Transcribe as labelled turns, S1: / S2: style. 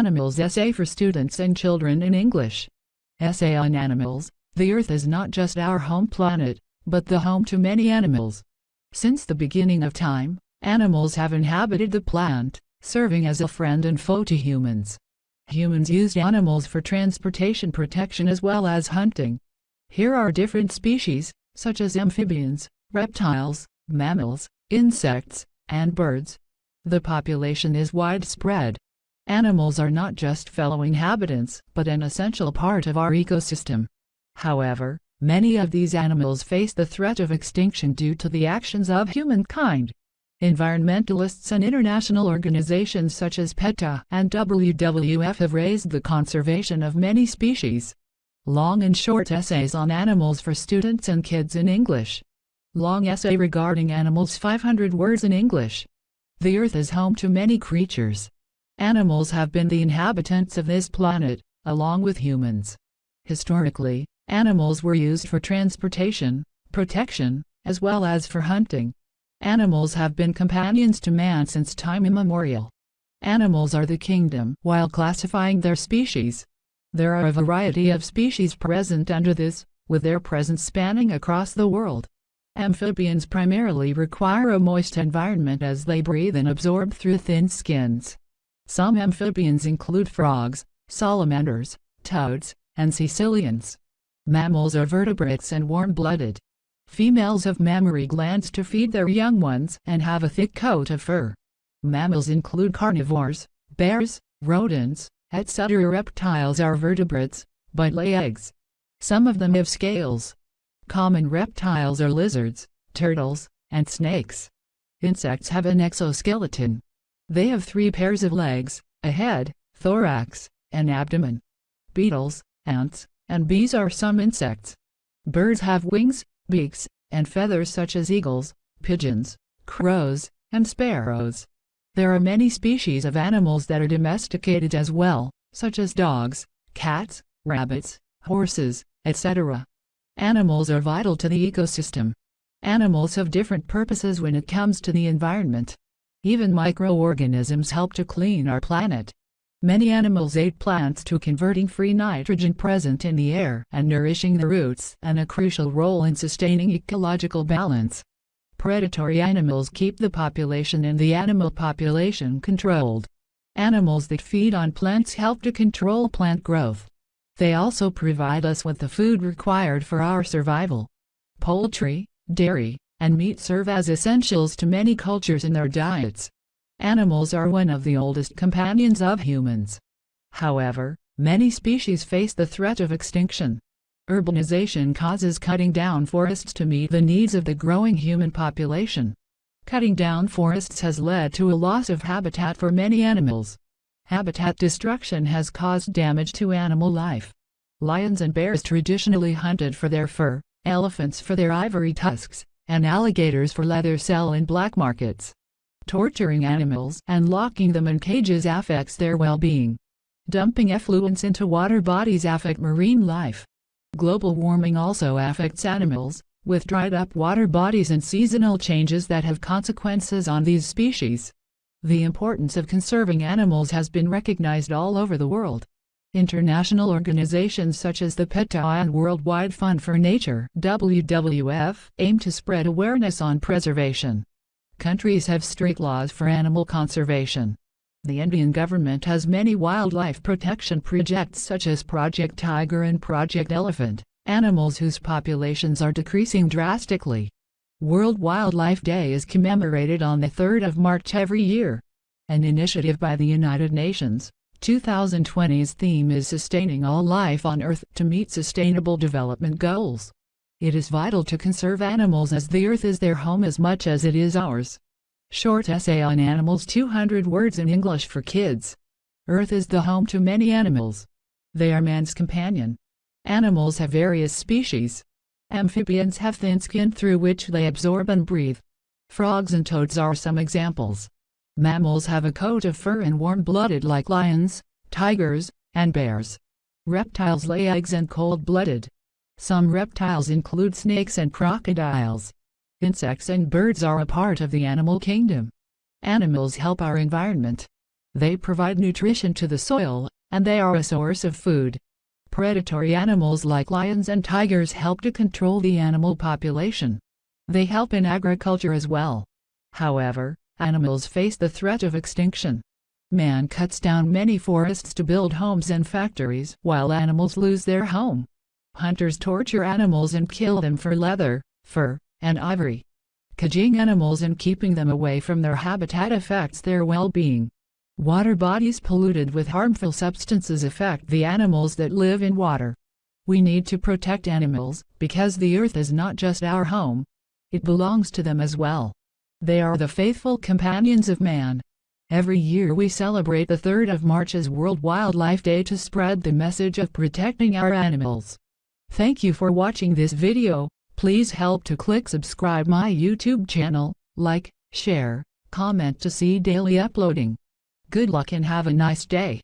S1: Animals essay for students and children in English. Essay on animals. The Earth is not just our home planet, but the home to many animals. Since the beginning of time, animals have inhabited the planet, serving as a friend and foe to humans. Humans used animals for transportation, protection, as well as hunting. Here are different species, such as amphibians, reptiles, mammals, insects, and birds. The population is widespread. Animals are not just fellow inhabitants, but an essential part of our ecosystem. However, many of these animals face the threat of extinction due to the actions of humankind. Environmentalists and international organizations such as PETA and WWF have raised the conservation of many species. Long and short essays on animals for students and kids in English. Long essay regarding animals, 500 words in English. The Earth is home to many creatures. Animals have been the inhabitants of this planet, along with humans. Historically, animals were used for transportation, protection, as well as for hunting. Animals have been companions to man since time immemorial. Animals are the kingdom while classifying their species. There are a variety of species present under this, with their presence spanning across the world. Amphibians primarily require a moist environment as they breathe and absorb through thin skins. Some amphibians include frogs, salamanders, toads, and caecilians. Mammals are vertebrates and warm-blooded. Females have mammary glands to feed their young ones and have a thick coat of fur. Mammals include carnivores, bears, rodents, etc. Reptiles are vertebrates, but lay eggs. Some of them have scales. Common reptiles are lizards, turtles, and snakes. Insects have an exoskeleton. They have 3 pairs of legs, a head, thorax, and abdomen. Beetles, ants, and bees are some insects. Birds have wings, beaks, and feathers such as eagles, pigeons, crows, and sparrows. There are many species of animals that are domesticated as well, such as dogs, cats, rabbits, horses, etc. Animals are vital to the ecosystem. Animals have different purposes when it comes to the environment. Even microorganisms help to clean our planet. Many animals aid plants to converting free nitrogen present in the air and nourishing the roots, and a crucial role in sustaining ecological balance. Predatory animals keep the population and the animal population controlled. Animals that feed on plants help to control plant growth. They also provide us with the food required for our survival. Poultry, dairy, and meat serve as essentials to many cultures in their diets. Animals are one of the oldest companions of humans. However, many species face the threat of extinction. Urbanization causes cutting down forests to meet the needs of the growing human population. Cutting down forests has led to a loss of habitat for many animals. Habitat destruction has caused damage to animal life. Lions and bears traditionally hunted for their fur, elephants for their ivory tusks, and alligators for leather sell in black markets. Torturing animals and locking them in cages affects their well-being. Dumping effluents into water bodies affect marine life. Global warming also affects animals, with dried-up water bodies and seasonal changes that have consequences on these species. The importance of conserving animals has been recognized all over the world. International organizations such as the PETA and Worldwide Fund for Nature (WWF) aim to spread awareness on preservation. Countries have strict laws for animal conservation. The Indian government has many wildlife protection projects such as Project Tiger and Project Elephant, animals whose populations are decreasing drastically. World Wildlife Day is commemorated on the 3rd of March every year. An initiative by the United Nations, 2020's theme is Sustaining All Life on Earth to meet Sustainable Development Goals. It is vital to conserve animals as the Earth is their home as much as it is ours. Short essay on animals, 200 words in English for kids. Earth is the home to many animals. They are man's companion. Animals have various species. Amphibians have thin skin through which they absorb and breathe. Frogs and toads are some examples. Mammals have a coat of fur and warm-blooded like lions, tigers, and bears. Reptiles lay eggs and cold-blooded. Some reptiles include snakes and crocodiles. Insects and birds are a part of the animal kingdom. Animals help our environment. They provide nutrition to the soil, and they are a source of food. Predatory animals like lions and tigers help to control the animal population. They help in agriculture as well. However, animals face the threat of extinction. Man cuts down many forests to build homes and factories, while animals lose their home. Hunters torture animals and kill them for leather, fur, and ivory. Caging animals and keeping them away from their habitat affects their well-being. Water bodies polluted with harmful substances affect the animals that live in water. We need to protect animals, because the earth is not just our home. It belongs to them as well. They are the faithful companions of man. Every year we celebrate the 3rd of March as World Wildlife Day to spread the message of protecting our animals. Thank you for watching this video. Please help to click subscribe my YouTube channel, like, share, comment to see daily uploading. Good luck and have a nice day.